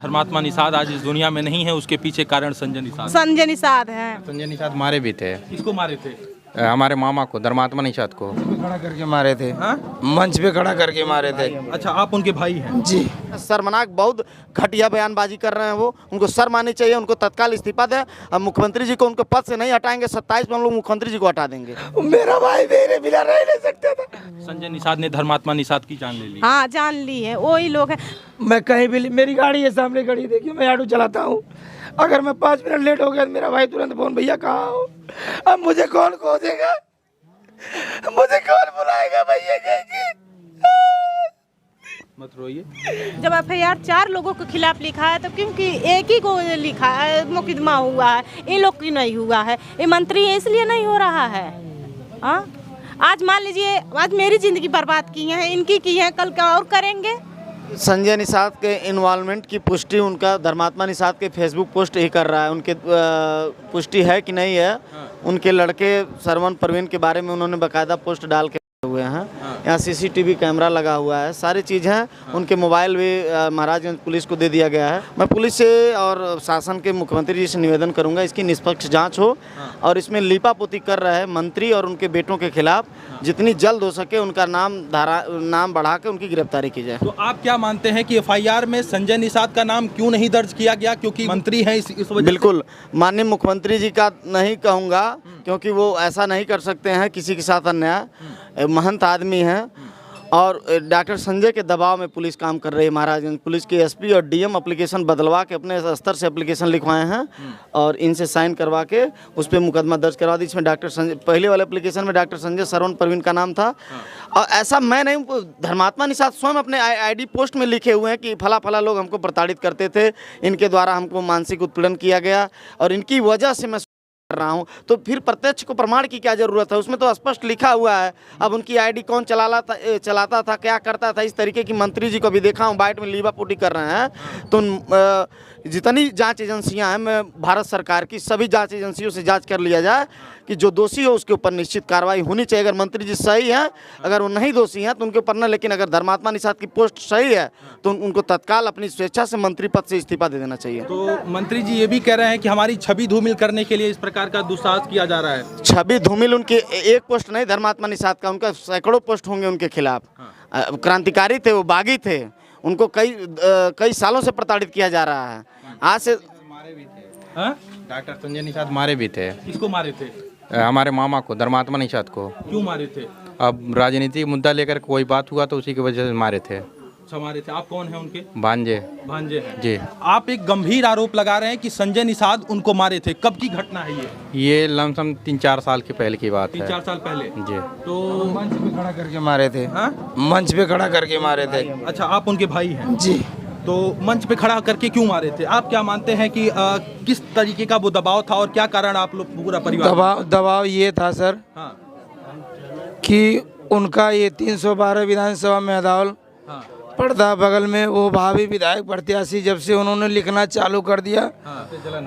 धर्मात्मा निषाद आज इस दुनिया में नहीं है, उसके पीछे कारण संजय निषाद है। संजय निषाद मारे भी थे। किसको मारे थे? हमारे मामा को, धर्मात्मा निषाद को खड़ा करके मारे थे। हाँ? मंच पे खड़ा करके मारे थे। अच्छा, आप उनके भाई हैं? जी। शर्मनाक, बहुत घटिया बयानबाजी कर रहे हैं वो। उनको शर्म आनी चाहिए, उनको तत्काल इस्तीफा दें। अब मुख्यमंत्री जी को उनके पद से नहीं हटाएंगे, 27 में हम लोग मुख्यमंत्री जी को हटा देंगे। मेरा भाई मेरे बिना रह नहीं सकता था। संजय निषाद ने धर्मात्मा निषाद की जान ले ली। हाँ, जान ली है, वही लोग है। मैं कहीं भी, मेरी गाड़ी है सामने खड़ी, देखिए मैं ऑटो चलाता हूँ। अगर मैं 5 मिनट लेट हो गया तो मेरा भाई तुरंत फोन, भैया कहाँ हो? अब मुझे कौन खोजेगा, मुझे कौन बुलाएगा भैया? मत रोइए। जब FIR 4 लोगों के खिलाफ लिखा है तो क्योंकि एक ही को लिखा है, मुकदमा हुआ है, इन लोग की नहीं हुआ है। ये मंत्री है इसलिए नहीं हो रहा है। हाँ, आज मान लीजिए, आज मेरी जिंदगी बर्बाद की है, इनकी की है, कल क्या और करेंगे? संजय निषाद के इन्वॉल्वमेंट की पुष्टि उनका धर्मात्मा निषाद के फेसबुक पोस्ट ही कर रहा है। उनके पुष्टि है कि नहीं है? उनके लड़के सरवन परवीन के बारे में उन्होंने बाकायदा पोस्ट डाल के हुए हैं। यहाँ CCTV कैमरा लगा हुआ है, सारी चीज़ हैं। उनके मोबाइल भी महाराजगंज पुलिस को दे दिया गया है। मैं पुलिस से और शासन के मुख्यमंत्री जी से निवेदन करूंगा, इसकी निष्पक्ष जांच हो और इसमें लीपापोती कर रहे मंत्री और उनके बेटों के खिलाफ जितनी जल्द हो सके उनका नाम बढ़ा के उनकी गिरफ्तारी की जाए। तो आप क्या मानते हैं कि FIR में संजय निषाद का नाम क्यों नहीं दर्ज किया गया? क्योंकि मंत्री हैं इस वजह? बिल्कुल, माननीय मुख्यमंत्री जी का नहीं कहूँगा, क्योंकि वो ऐसा नहीं कर सकते हैं किसी के साथ अन्याय। महंत आदमी हैं और डॉक्टर संजय के दबाव में पुलिस काम कर रही है। महाराजगंज पुलिस के SP और DM एप्लीकेशन बदलवा के अपने स्तर से एप्लीकेशन लिखवाए हैं और इनसे साइन करवा के उस पर मुकदमा दर्ज करवा दी। इसमें डॉक्टर संजय, पहले वाले एप्लीकेशन में डॉक्टर संजय सरवन परवीन का नाम था। और ऐसा मैं नहीं, धर्मात्मा निषाद स्वयं अपने ID पोस्ट में लिखे हुए हैं कि फला फला लोग हमको प्रताड़ित करते थे, इनके द्वारा हमको मानसिक उत्पीड़न किया गया और इनकी वजह से मैं कर रहा हूं। तो फिर प्रत्यक्ष को प्रमाण की क्या जरूरत है? उसमें तो स्पष्ट लिखा हुआ है। अब उनकी ID कौन चलाता था, क्या करता था, इस तरीके की मंत्री जी को भी देखा हूं बाइट में लीबापोती कर रहे हैं। तो जितनी जांच एजेंसियां हैं, मैं भारत सरकार की सभी जांच एजेंसियों से जांच कर लिया जाए कि जो दोषी हो उसके ऊपर निश्चित कार्रवाई होनी चाहिए। अगर मंत्री जी सही हैं, अगर वो नहीं दोषी हैं तो उनके ऊपर न, लेकिन अगर धर्मात्मा निषाद की पोस्ट सही है तो उनको तत्काल अपनी स्वेच्छा से मंत्री पद से इस्तीफा दे देना चाहिए। तो मंत्री जी ये भी कह रहे हैं कि हमारी छवि धूमिल करने के लिए इस प्रकार का दुस्साहस किया जा रहा है। छवि धूमिल उनके एक पोस्ट नहीं, धर्मात्मा निषाद का, उनका सैकड़ों पोस्ट होंगे उनके खिलाफ। क्रांतिकारी थे वो, बागी थे, उनको कई सालों से प्रताड़ित किया जा रहा है। आज से मारे भी थे। डॉक्टर संजय निषाद मारे भी थे। किसको मारे थे? हमारे मामा को, धर्मात्मा निषाद को। क्यों मारे थे? अब राजनीतिक मुद्दा लेकर कोई बात हुआ तो उसी की वजह से मारे थे। अच्छा, मारे थे। आप कौन हैं उनके? भांजे हैं जी। आप एक गंभीर आरोप लगा रहे हैं कि संजय निषाद उनको मारे थे। कब की घटना है ये लमसम 3-4 साल के पहले की बात है। 3-4 साल पहले जी। तो मंच पे खड़ा करके मारे थे। हाँ? मंच पे खड़ा करके मारे थे। अच्छा, आप उनके भाई हैं? जी। तो मंच पे खड़ा करके क्यों मारे थे? आप क्या मानते हैं कि किस तरीके का वो दबाव था और क्या कारण आप लोग पूरा परिवार? दबाव ये था सर, हाँ। कि उनका ये 312 विधानसभा में अदावल पड़ता बगल में, वो भावी विधायक प्रत्याशी जब से उन्होंने लिखना चालू कर दिया,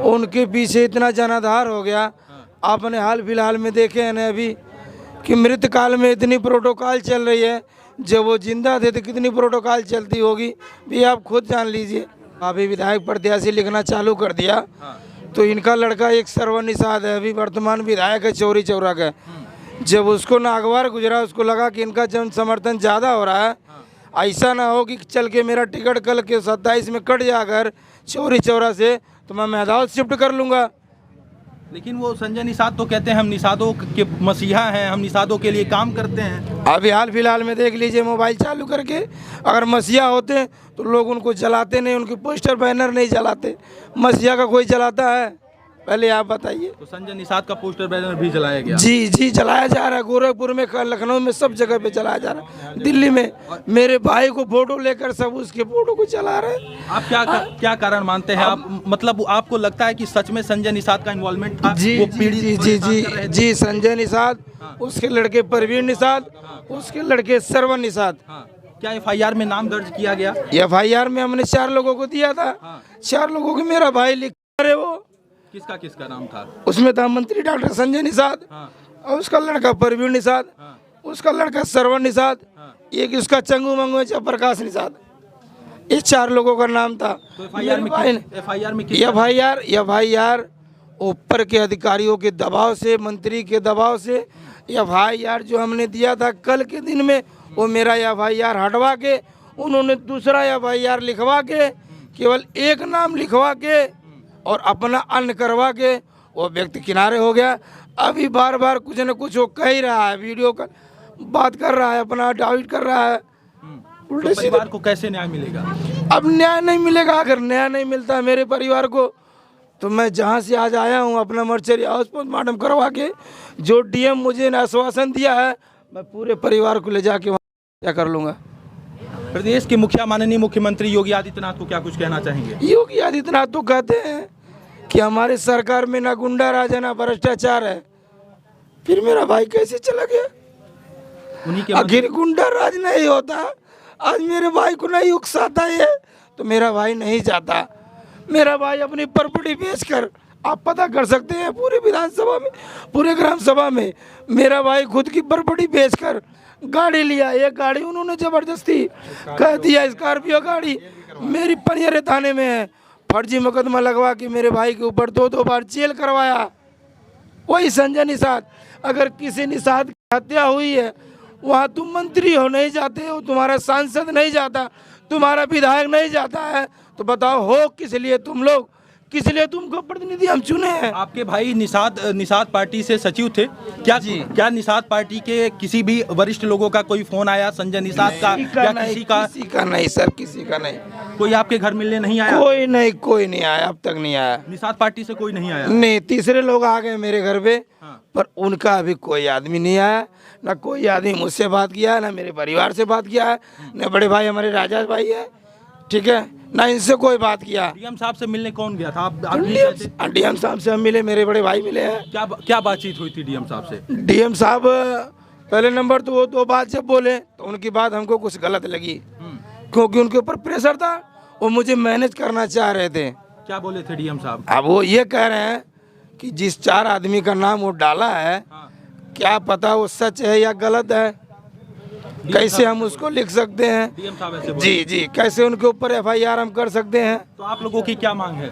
उनके पीछे इतना जनाधार हो गया। आपने हाल फिलहाल में देखे हैं अभी कि मृत काल में इतनी प्रोटोकॉल चल रही है, जब वो जिंदा थे तो कितनी प्रोटोकॉल चलती होगी भी आप खुद जान लीजिए। भावी विधायक प्रत्याशी लिखना चालू कर दिया तो इनका लड़का एक सरवन निषाद है, अभी वर्तमान विधायक है चौरी चौरा का। जब उसको नागवार गुजरा, उसको लगा कि इनका जन समर्थन ज़्यादा हो रहा है, ऐसा ना हो कि चल के मेरा टिकट कल के 27 में कट जाकर चौरी चौरा से, तो मैं मैदान शिफ्ट कर लूँगा। लेकिन वो संजय निषाद तो कहते हैं हम निषादों के मसीहा हैं, हम निषादों के लिए काम करते हैं। अभी हाल फिलहाल में देख लीजिए, मोबाइल चालू करके अगर मसीहा होते तो लोग उनको जलाते नहीं, उनके पोस्टर बैनर नहीं जलाते। मसीहा का कोई जलाता है? पहले आप बताइए। तो संजय निषाद का पोस्टर बैनर भी जलाया गया? जी जलाया जा रहा है। गोरखपुर में, लखनऊ में, सब जगह पे जलाया जा रहा है। दिल्ली में मेरे भाई को फोटो लेकर सब उसके फोटो को जला रहे हैं। आप क्या कारण मानते हैं? आप मतलब आपको लगता है कि सच में संजय निषाद का इन्वॉल्वमेंट था? जी संजय निषाद, उसके लड़के परवीन निषाद, उसके लड़के सरवन निषाद। क्या FIR में नाम दर्ज किया गया? FIR में हमने 4 लोगों को दिया था। 4 लोगों को मेरा भाई लिख रहे। वो किसका नाम था? उसमें था मंत्री डॉक्टर संजय निषाद और उसका लड़का परवीन निषाद, उसका लड़का सरवन निषाद, एक उसका चंगू मंगू प्रकाश निषाद। ये 4 लोगों का नाम था। तो एफआईआर में एफआईआर ऊपर के अधिकारियों के दबाव से, मंत्री के दबाव से एफआईआर जो हमने दिया था कल के दिन में, वो मेरा एफआईआर हटवा के उन्होंने दूसरा एफआईआर लिखवा के, केवल एक नाम लिखवा के और अपना अन्न करवा के वो व्यक्ति किनारे हो गया। अभी बार बार कुछ न कुछ वो कह ही रहा है, वीडियो का बात कर रहा है, अपना डाउट कर रहा है। तो परिवार को कैसे न्याय मिलेगा? अब न्याय नहीं मिलेगा। अगर न्याय नहीं मिलता है मेरे परिवार को, तो मैं जहाँ से आज आया हूँ अपना मर्चरी हाउस पोस्टमार्टम करवा के, जो डीएम मुझे आश्वासन दिया है, मैं पूरे परिवार को ले जाके वहाँ क्या कर लूँगा। प्रदेश के माननीय मुख्यमंत्री योगी आदित्यनाथ को क्या कुछ कहना चाहेंगे? योगी आदित्यनाथ तो कहते हैं कि हमारे सरकार में ना गुंडा राज है ना भ्रष्टाचार है, फिर मेरा भाई कैसे चला गया? उन्हीं के आखिर गुंडा राज नहीं होता, आज मेरे भाई को नहीं उकसाता है तो मेरा भाई नहीं जाता। मेरा भाई अपनी प्रॉपर्टी बेचकर, आप पता कर सकते हैं पूरे विधानसभा में, पूरे ग्राम सभा में, मेरा भाई खुद की प्रॉपर्टी बेचकर गाड़ी लिया। एक गाड़ी उन्होंने जबरदस्ती कह दिया स्कॉर्पियो गाड़ी मेरी पनियर थाने में है, फर्जी मुकदमा लगवा के मेरे भाई के ऊपर 2-2 बार जेल करवाया। वही संजय निषाद, अगर किसी निषाद की हत्या हुई है, वहाँ तुम मंत्री हो नहीं जाते हो, तुम्हारा सांसद नहीं जाता, तुम्हारा विधायक नहीं जाता है, तो बताओ हो किस लिए तुम लोग, किस लिए तुमको प्रतिनिधि हम चुने हैं? आपके भाई निषाद पार्टी से सचिव थे क्या निषाद पार्टी के किसी भी वरिष्ठ लोगों का कोई फोन आया संजय निषाद का या किसी का नहीं सर, किसी का नहीं। कोई आपके घर मिलने नहीं आया? कोई नहीं आया, अब तक नहीं आया। निषाद पार्टी से कोई नहीं आया? नहीं, तीसरे लोग आ गए मेरे घर पे, पर उनका अभी कोई आदमी नहीं आया। ना कोई आदमी मुझसे बात किया है, ना मेरे परिवार से बात किया है, न बड़े भाई हमारे राजा भाई है, ठीक है, ना इनसे कोई बात किया। डीएम साहब से मिलने कौन गया था? डीएम साहब से हम मिले, मेरे बड़े भाई मिले हैं। क्या बातचीत हुई थी डीएम साहब से? डीएम साहब पहले नंबर तो वो 2 बात जब बोले तो उनकी बात हमको कुछ गलत लगी, क्योंकि उनके ऊपर प्रेशर था, वो मुझे मैनेज करना चाह रहे थे। क्या बोले थे डीएम साहब? अब वो ये कह रहे हैं कि जिस 4 आदमी का नाम वो डाला है, क्या पता वो सच है या गलत है, कैसे हम उसको लिख सकते हैं? डीएम साहब ऐसे बोले? जी, कैसे उनके ऊपर एफआईआर हम कर सकते हैं? तो आप लोगों की क्या मांग है?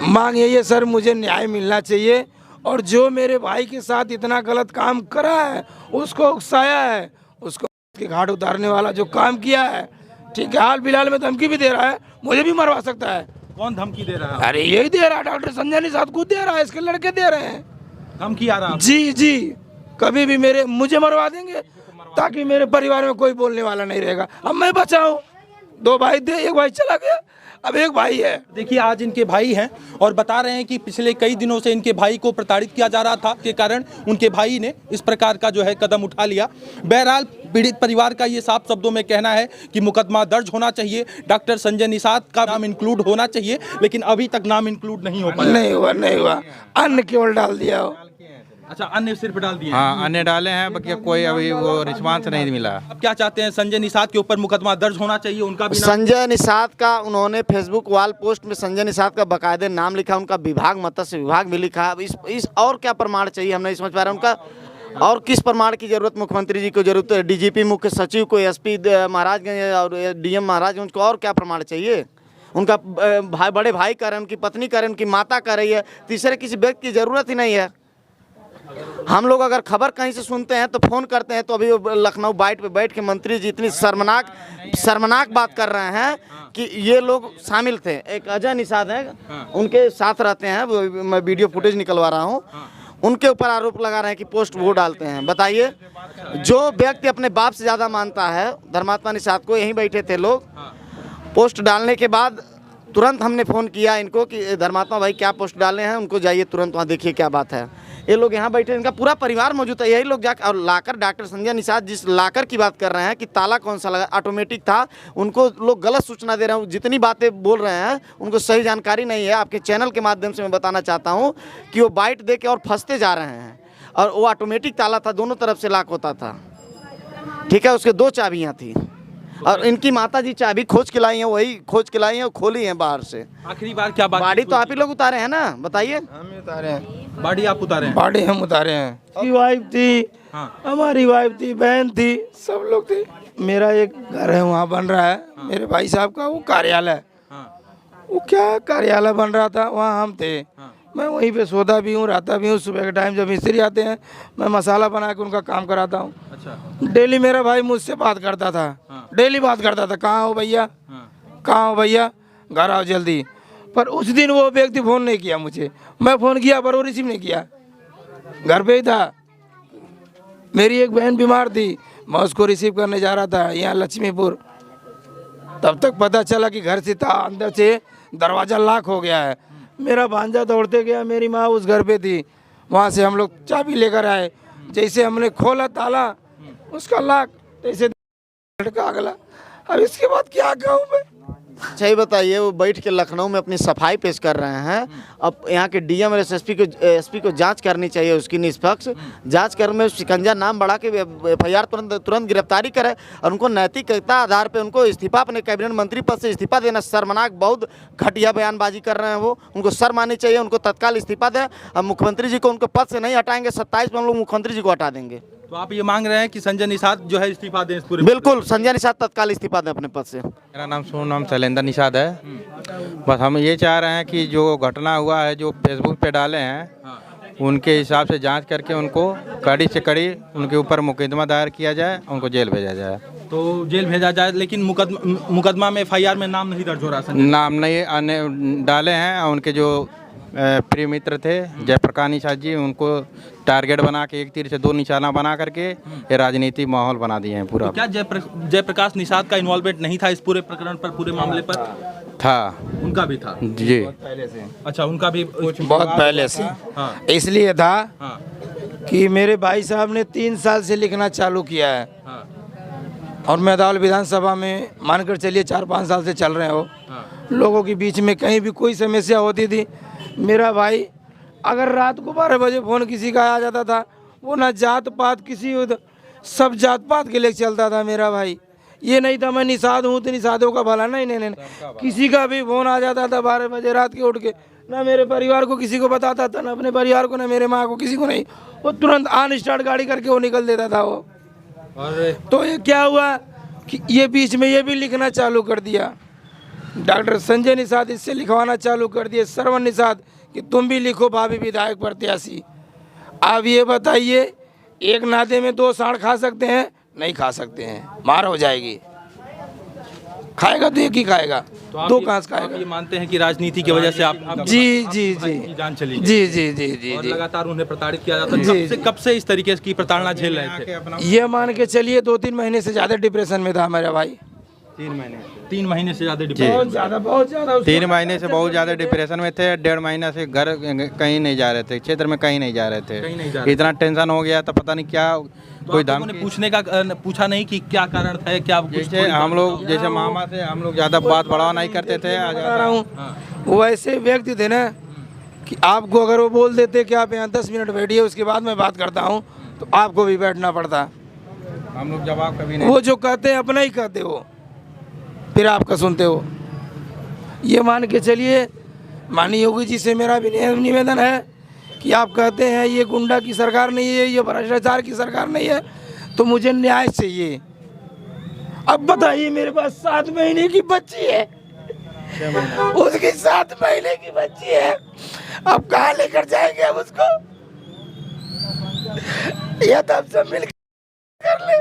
मांग यही है सर, मुझे न्याय मिलना चाहिए, और जो मेरे भाई के साथ इतना गलत काम करा है, उसको उकसाया है, उसको के घाट उतारने वाला जो काम किया है, ठीक है, हाल फिलहाल में धमकी भी दे रहा है, मुझे भी मरवा सकता है। कौन धमकी दे रहा है? अरे यही दे रहा है, डॉक्टर संजय निषाद खुद दे रहा है, इसके लड़के दे रहे हैं धमकी आ रहा है? जी, कभी भी मुझे मरवा देंगे, ताकि मेरे परिवार में कोई बोलने वाला नहीं रहेगा। अब मैं बचा हूँ, 2 भाई थे, एक भाई चला गया, अब एक भाई है। देखिए आज इनके भाई हैं और बता रहे हैं कि पिछले कई दिनों से इनके भाई को प्रताड़ित किया जा रहा था, के कारण उनके भाई ने इस प्रकार का जो है कदम उठा लिया। बहरहाल पीड़ित परिवार का ये साफ शब्दों में कहना है कि मुकदमा दर्ज होना चाहिए, डॉक्टर संजय निषाद का नाम इंक्लूड होना चाहिए, लेकिन अभी तक नाम इंक्लूड नहीं हो पाया। नहीं हुआ, अन्न केवल डाल दिया हो। अच्छा, अन्य सिर्फ डाल दिए? हाँ, अन्य डाले हैं, बाकी कोई अभी वो रिस्पांस नहीं मिला। अब क्या चाहते हैं? संजय निषाद के ऊपर मुकदमा दर्ज होना चाहिए, उनका भी संजय निषाद का उन्होंने फेसबुक वॉल पोस्ट में संजय निषाद का बाकायदे नाम लिखा, उनका विभाग मत्स्य विभाग भी लिखा। अब इस और क्या प्रमाण चाहिए, हम नहीं समझ पा रहे उनका। और किस प्रमाण की जरूरत मुख्यमंत्री जी को जरूरत है? डीजीपी मुख्य सचिव को, एसपी महाराजगंज और डीएम महाराजगंज को और क्या प्रमाण चाहिए? उनका बड़े भाई कर रहे हैं, उनकी पत्नी कर रहे हैं, उनकी माता कर रही है, तीसरे किसी व्यक्ति की जरूरत ही नहीं है। हम लोग अगर खबर कहीं से सुनते हैं तो फोन करते हैं, तो अभी लखनऊ बाइट पे बैठ के मंत्री जी इतनी शर्मनाक बात कर रहे हैं कि ये लोग शामिल थे। एक अजय निषाद है, उनके साथ रहते हैं, मैं वीडियो फुटेज निकलवा रहा हूँ, उनके ऊपर आरोप लगा रहे हैं कि पोस्ट वो डालते हैं। बताइए, जो व्यक्ति अपने बाप से ज़्यादा मानता है, धर्मात्मा निषाद को, यहीं बैठे थे लोग, पोस्ट डालने के बाद तुरंत हमने फ़ोन किया इनको कि धर्मात्मा भाई क्या पोस्ट डाले हैं, उनको जाइए तुरंत वहाँ देखिए क्या बात है। ये लोग यहाँ बैठे, इनका पूरा परिवार मौजूद है, यही लोग जाकर, और लाकर डॉक्टर संजय निषाद जिस लाकर की बात कर रहे हैं कि ताला कौन सा लगा, ऑटोमेटिक था, उनको लोग गलत सूचना दे रहे हैं। जितनी बातें बोल रहे हैं उनको सही जानकारी नहीं है। आपके चैनल के माध्यम से मैं बताना चाहता हूँ कि वो बाइट दे के और फंसते जा रहे हैं, और वो ऑटोमेटिक ताला था, दोनों तरफ से लॉक होता था, ठीक है, उसके 2 चाबियाँ थी, और इनकी माता जी चाबी खोज के लाई हैं, वही खोज के लाई हैं और खोली हैं बाहर से। आखिरी बार क्या बात? बाड़ी तो आप ही लोग उतारे हैं ना, बताइए। हम उतारे हैं, बाड़ी आप उतारे हैं? बाड़ी हम उतारे हैं। उसकी वाइफ थी, हमारी वाइफ थी, बहन थी, सब लोग थे। मेरा एक घर है वहाँ बन रहा है, मेरे भाई साहब का वो कार्यालय, वो क्या कार्यालय बन रहा था, वहाँ हम थे। मैं वहीं पे सोता भी हूँ, रहता भी हूँ। सुबह के टाइम जब मिस्त्री आते हैं मैं मसाला बना के उनका काम कराता हूँ। अच्छा। डेली मेरा भाई मुझसे बात करता था, डेली बात करता था, कहाँ हो भैया, कहाँ हो भैया, घर आओ जल्दी। पर उस दिन वो व्यक्ति फ़ोन नहीं किया मुझे, मैं फ़ोन किया पर वो रिसीव नहीं किया, घर पे ही था। मेरी एक बहन बीमार थी, मैं उसको रिसीव करने जा रहा था यहाँ लक्ष्मीपुर, तब तक पता चला कि घर से था, अंदर से दरवाज़ा लॉक हो गया है। मेरा भांजा दौड़ते गया, मेरी माँ उस घर पे थी, वहाँ से हम लोग चाबी लेकर आए। जैसे हमने खोला ताला उसका लॉक, तैसे लड़का अगला। अब इसके बाद क्या कहूँ मैं। अच्छा ये बताइए, वो बैठ के लखनऊ में अपनी सफाई पेश कर रहे हैं, अब यहाँ के डीएम और एसपी को जांच करनी चाहिए, उसकी निष्पक्ष जांच कर में शिकंजा नाम बढ़ा के एफआईआर तुरंत गिरफ्तारी करे और उनको नैतिकता आधार पे उनको इस्तीफा, अपने कैबिनेट मंत्री पद से इस्तीफा देना। शर्मनाक, बहुत घटिया बयानबाजी कर रहे हैं वो, उनको शर्म आनी चाहिए, उनको तत्काल इस्तीफा दें। अब मुख्यमंत्री जी को उनके पद से नहीं हटाएंगे, 27 में हम लोग मुख्यमंत्री जी को हटा देंगे। तो आप ये मांग रहे हैं कि संजय निषाद जो है इस्तीफा दें इस पूरे? बिल्कुल, संजय निषाद तत्काल इस्तीफा दें अपने पद से। मेरा नाम नाम शैलेंद्र निषाद है। बस हम ये चाह रहे हैं कि जो घटना हुआ है, जो फेसबुक पे डाले हैं, उनके हिसाब से जांच करके उनको कड़ी से कड़ी उनके ऊपर मुकदमा दायर किया जाए, उनको जेल भेजा जाए। तो जेल भेजा जाए, लेकिन मुकदमा में एफआईआर में नाम नहीं दर्ज हो रहा। नाम नहीं डाले हैं। उनके जो प्रिय मित्र थे जयप्रकाश निषाद जी, उनको टारगेट बना के एक तीर से 2 निशाना बना करके ये राजनीतिक माहौल बना दिए हैं पूरा। तो क्या जयप्रकाश निषाद का इन्वॉल्वमेंट नहीं था इस पूरे प्रकरण पर, पूरे मामले पर? था, उनका भी था जी। अच्छा, उनका भी बहुत पहले से। हाँ। इसलिए था हाँ। कि मेरे भाई साहब ने 3 साल से लिखना चालू किया है। हाँ। और मेदावल विधानसभा में मानकर चलिए 4-5 साल से चल रहे हो। लोगों के बीच में कहीं भी कोई समस्या होती थी, मेरा भाई अगर रात को 12 बजे फ़ोन किसी का आ जाता था, वो ना जात पात किसी सब जात पात के लिए चलता था मेरा भाई। ये नहीं था मैं निषाद हूँ तो निषादों का भला, नहीं, किसी का भी फ़ोन आ जाता था 12 बजे रात के उठ के, ना मेरे परिवार को किसी को बताता था, ना अपने परिवार को, ना मेरे माँ को, किसी को नहीं। वो तुरंत ऑन स्टार्ट गाड़ी करके वो निकल देता था वो। और तो ये क्या हुआ कि ये बीच में ये भी लिखना चालू कर दिया, डॉक्टर संजय निषाद इससे लिखवाना चालू कर दिए, श्रवण निषाद कि तुम भी लिखो भाभी विधायक प्रत्याशी। अब ये बताइए, एक नाते में 2 साढ़ खा सकते हैं? नहीं खा सकते हैं, मार हो जाएगी। खाएगा तो एक ही खाएगा, तो 2 कहाँ से आप खाएगा? ये मानते हैं कि राजनीति की वजह से आप जी जान चली गई? जी। और लगातार उन्हें प्रताड़ित किया जाता है। कब से इस तरीके की प्रताड़ना झेल रहे थे? ये मान के चलिए 2-3 महीने से ज़्यादा डिप्रेशन में था मेरा भाई। 3 महीने से ज़्यादा बहुत ज़्यादा 3 महीने से बहुत ज़्यादा डिप्रेशन में थे। 1.5 महीना से घर कहीं नहीं जा रहे थे, क्षेत्र में कहीं नहीं जा रहे थे। इतना टेंशन हो गया था, पता नहीं क्या कोई दाम पूछा नहीं कि क्या कारण था, क्या? जैसे हम लोग, जैसे मामा से हम लोग ज़्यादा बात बढ़ावा नहीं करते थे। बता रहा हूँ, वो ऐसे व्यक्ति थे ना कि आपको अगर वो बोल देते कि आप यहाँ 10 मिनट बैठिए, उसके बाद मैं बात करता हूँ, तो आपको भी बैठना पड़ता। हम लोग जवाब कभी नहीं, वो जो कहते हैं अपना ही कहते हो, फिर आपका सुनते हो। ये मान के चलिए, माननीय योगी जी से मेरा भी निवेदन है कि आप कहते हैं ये गुंडा की सरकार नहीं है, ये भ्रष्टाचार की सरकार नहीं है, तो मुझे न्याय चाहिए। अब बताइए, मेरे पास 7 महीने की बच्ची है, उसकी 7 महीने की बच्ची है, अब कहाँ लेकर जाएंगे हम उसको? या तो हम सब मिल कर ले।